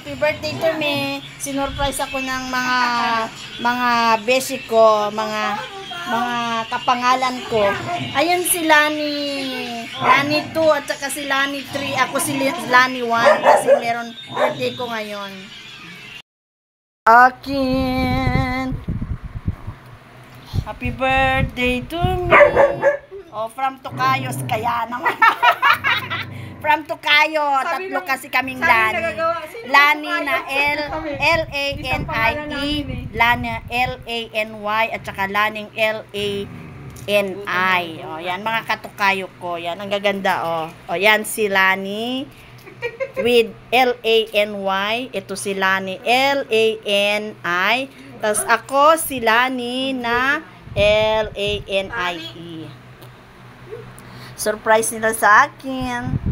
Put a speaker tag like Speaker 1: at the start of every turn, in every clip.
Speaker 1: Happy birthday to me. Sinurprise ako ng mga beshi ko, mga kapangalan ko. Ayun si Lani 2 at saka si Lani 3. Ako si Lani 1 kasi meron birthday ko ngayon. Akin. Happy birthday to me. Oh, from Tocayos kaya naman. From Tocayo, tatlo kasi kaming Lani. Lani na L-A-N-I-E, Lani L-A-N-Y, at saka Laning L-A-N-I. O, yan, mga katokayo ko. Yan, ang gaganda, o. O, yan si Lani with L-A-N-Y. Ito si Lani L-A-N-I. Tapos ako si Lani na L-A-N-I-E. Surprise nila sa akin.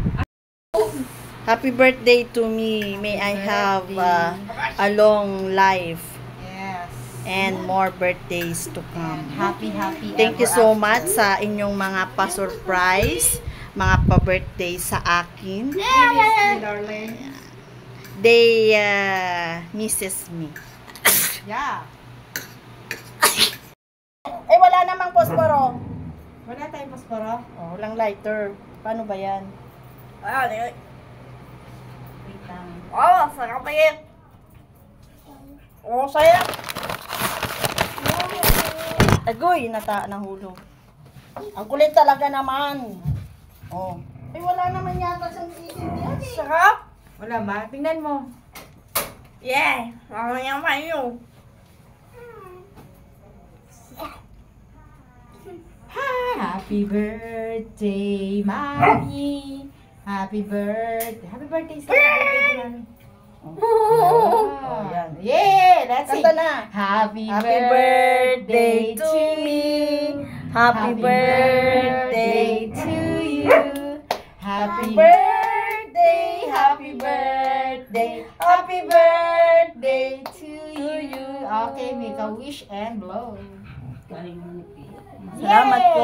Speaker 1: Happy birthday to me. May I have a long life.
Speaker 2: Yes.
Speaker 1: And more birthdays to come.
Speaker 2: Happy
Speaker 1: Thank you so much sa inyong mga pa-surprise, mga pa-birthday sa akin.
Speaker 2: Darling.
Speaker 1: They misses me.
Speaker 2: Yeah.
Speaker 1: Eh, wala namang posporo.
Speaker 2: Wala tayong pasporo.
Speaker 1: Oh, walang lighter. Paano ba yan? Wait lang. Oh, sarap ba yan? Oh, saya. Agoy, nahulog. Ang kulit talaga naman. Oh. Eh, wala naman yata siyang isindihan eh. Sarap.
Speaker 2: Wala ba? Tingnan mo.
Speaker 1: Yeah, mamaya pa yun.
Speaker 2: Happy birthday, Mommy. Happy birthday. Happy birthday sa Mommy.
Speaker 1: Oh, yan.
Speaker 2: Yeah, that's it.
Speaker 1: Kanta na.
Speaker 2: Happy
Speaker 1: birthday to me. Happy birthday
Speaker 2: to you.
Speaker 1: birthday.
Speaker 2: Happy birthday. Happy birthday to you. Okay, make a wish and blow.
Speaker 1: Salamat po.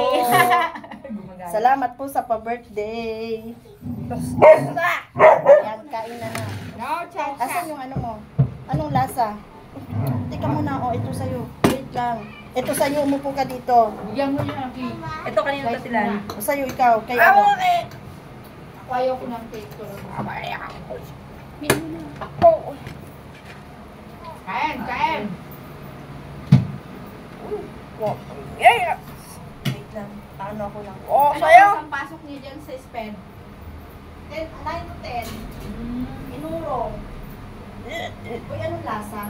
Speaker 2: Gumagana.
Speaker 1: Salamat po sa pa-birthday. Yan, kain na na.
Speaker 2: No, cha-cha.
Speaker 1: Asan yung ano mo? Anong lasa? Teka muna, oh, ito sa'yo. Wait lang. Ito sa'yo, umupo ka dito.
Speaker 2: Bigyan mo niya, Aki.
Speaker 3: Ito kanina pa sila.
Speaker 1: O sa'yo, ikaw. Kay ano?
Speaker 2: Ako ayaw ko ng cake ko. Kain, kain.
Speaker 1: Yeah. Wait lang. Ano ako lang. Oh,
Speaker 2: Ano
Speaker 1: sa'yo.
Speaker 2: ang pasok niyo dyan sa spend?
Speaker 1: 9 to 10. Inurong. Uy, anong lasa?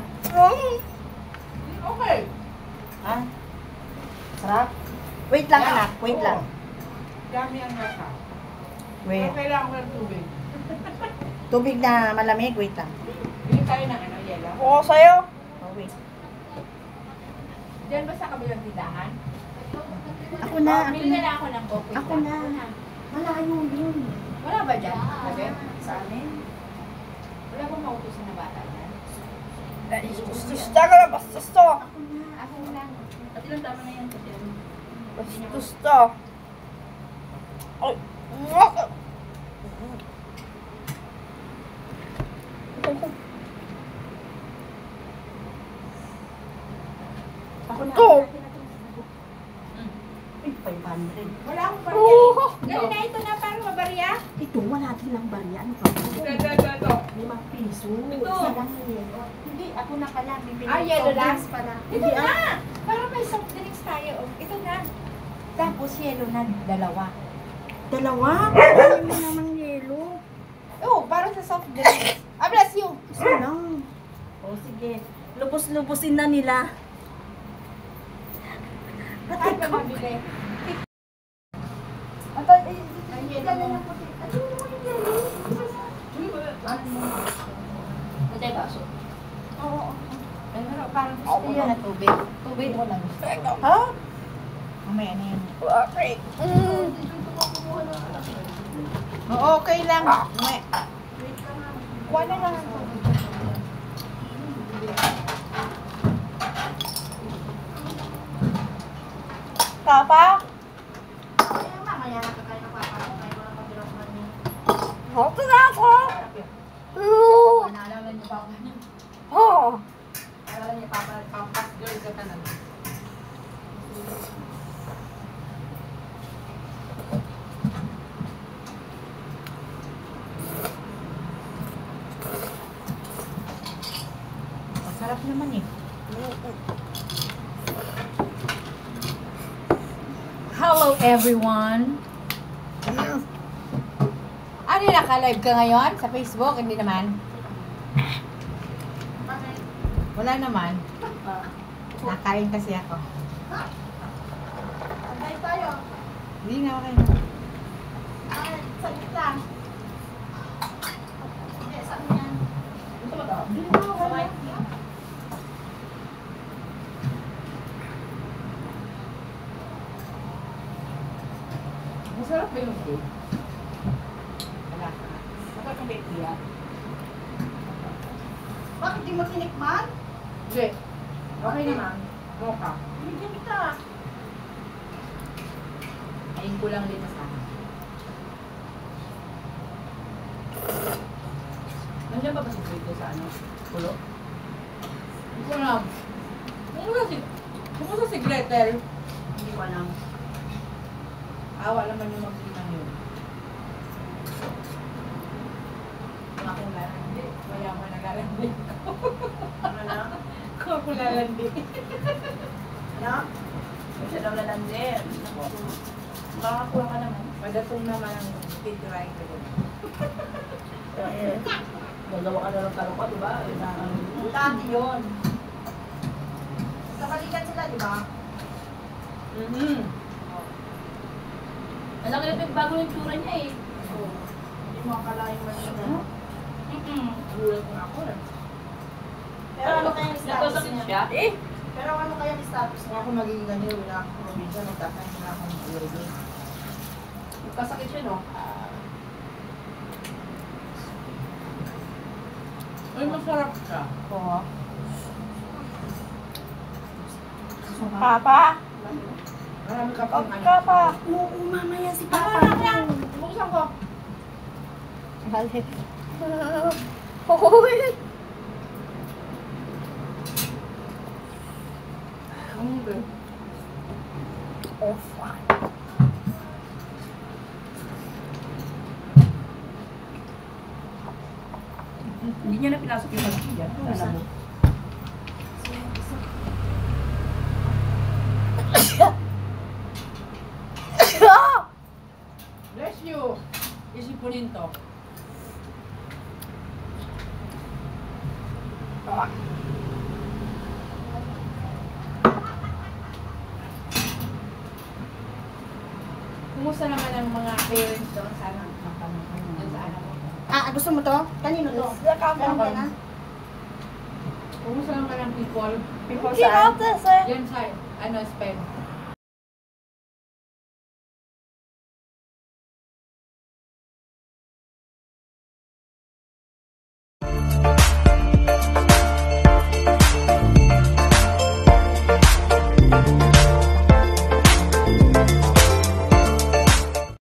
Speaker 2: Okay.
Speaker 1: Ha? Sarap? Wait lang, anak. Wait lang.
Speaker 2: Dami ang nasa.
Speaker 1: Wait.
Speaker 2: Kailangan ko ng tubig.
Speaker 1: Tubig na malamig. Wait lang.
Speaker 2: Bili tayo ng ano, yelo.
Speaker 1: Oo, sa'yo. Oh, wait.
Speaker 2: Diyan ba sa kabilang tindahan?
Speaker 1: Ako na. Ako
Speaker 2: Bili
Speaker 1: na.
Speaker 2: na ako ng coffee.
Speaker 1: Ako na. Malayo yun.
Speaker 2: Wala ba dyan? Sabi?
Speaker 1: Sa amin?
Speaker 2: Wala ba mautusan na bata dyan?
Speaker 1: Gusto ka na. Gusto.
Speaker 2: Ako na. Ako lang.
Speaker 3: Pati lang tama na yan.
Speaker 1: Gusto. Ay. Ako na. Ito. Ay, 500.
Speaker 2: Wala akong barya. Dali na ito na para mabarya.
Speaker 1: Ito, wala din lang barya. Ano ka ba?
Speaker 2: Ito.
Speaker 1: 5 piso.
Speaker 2: Ito.
Speaker 1: Isa lang yun. Hindi, ako na pala. Bibili
Speaker 2: Ah, yellow
Speaker 1: ko.
Speaker 2: lang?
Speaker 1: Gas pala.
Speaker 2: Ito
Speaker 1: Hindi,
Speaker 2: na. Para may soft drinks tayo. Ito na. Tapos yellow na. Dalawa.
Speaker 1: Dalawa? Ano mo namang yelo?
Speaker 2: Oh, para sa soft drinks. Ah, bless you.
Speaker 1: Isa lang. O, sige. Lubos-lubosin na nila.
Speaker 2: Ay, ba mabili?
Speaker 1: At ay,
Speaker 2: Ang yelo
Speaker 1: dala
Speaker 2: mo.
Speaker 1: ng puti. Ano mo yung yelo?
Speaker 3: Ito yung baso.
Speaker 1: Oo.
Speaker 2: Ano, parang gusto ko
Speaker 1: Ayan.
Speaker 2: na tubig. Tubig mo lang.
Speaker 1: Ha?
Speaker 2: Mamaya na yan.
Speaker 1: Okay.
Speaker 2: Okay lang. Mamaya. Kuha na lang ang tubig.
Speaker 1: Papa? Mamaya na kakain ng papa. Kaya wala pang bilang man niya. Okay na ako.
Speaker 3: Naalala niyo pa ako niya.
Speaker 2: Oo.
Speaker 3: Naalala niyo pampas girl ka talaga.
Speaker 2: Masarap naman eh. Hello everyone! Ano yun, naka-live ka ngayon sa Facebook? Hindi naman. Wala naman. Nakain kasi ako.
Speaker 1: Antay tayo.
Speaker 2: Hindi nga okay na.
Speaker 1: Ay, saglit lang. Hindi, saan yan?
Speaker 3: Gusto mo to?
Speaker 1: Sa white.
Speaker 3: Masarap ba yung cake?
Speaker 2: Wala ka.
Speaker 3: Masarap yung cake niya?
Speaker 1: Bakit di mo tinikman?
Speaker 3: Hindi. Okay naman. Mocha.
Speaker 1: Bigyan kita.
Speaker 2: Ayun ko lang din na sana.
Speaker 3: Nandiyan ba si Grete sa ano? Pulo?
Speaker 2: Hindi ko alam. Kumusta si Gretel?
Speaker 3: Hindi ko alam.
Speaker 2: Awa naman yung magsinan yun. Kung akong lalandi, mayaman na lalandi.
Speaker 3: Ano na?
Speaker 2: Kung ako lalandi.
Speaker 3: Ano? Kasi daw lalandir. Makakakuha ka naman.
Speaker 2: Madatong naman ang titirahin ko doon.
Speaker 3: Gagawa ka na ng taruka, diba?
Speaker 1: Dati yun. Kakalikan sila, di ba?
Speaker 3: Alam ko na bago yung tsura niya eh.
Speaker 1: Hindi mo akalain mo yun.
Speaker 3: Gulat ko ako eh.
Speaker 1: Pero ano kaya yung status
Speaker 3: Nagkasakit
Speaker 1: niya?
Speaker 3: siya? Eh!
Speaker 1: Pero ano kaya yung status
Speaker 2: Kung
Speaker 1: niya?
Speaker 2: ako magiging ganyan, wala akong probinsya, nagtatahin na akong urigin.
Speaker 3: Nagkasakit siya, no?
Speaker 2: Ay, masarap siya.
Speaker 1: Oo.
Speaker 2: Papa? Marami ka pang ano.
Speaker 1: Papa! Oo, mamaya si Papa.
Speaker 2: Buksan ko.
Speaker 1: Halit. Hoy!
Speaker 2: Ano ba?
Speaker 1: Oh, fuck.
Speaker 3: Hindi niya na pinasok yung malaki dyan. Alam mo.
Speaker 2: Bless you. Isipunin to. Kumusta naman ang mga parents doon sa anak mo? Doon sa anak mo?
Speaker 1: Ah, gusto mo to? Kanino to? Ganun ka na?
Speaker 2: Kumusta naman ang people?
Speaker 1: People saan?
Speaker 2: Yan sa, ano, Spain.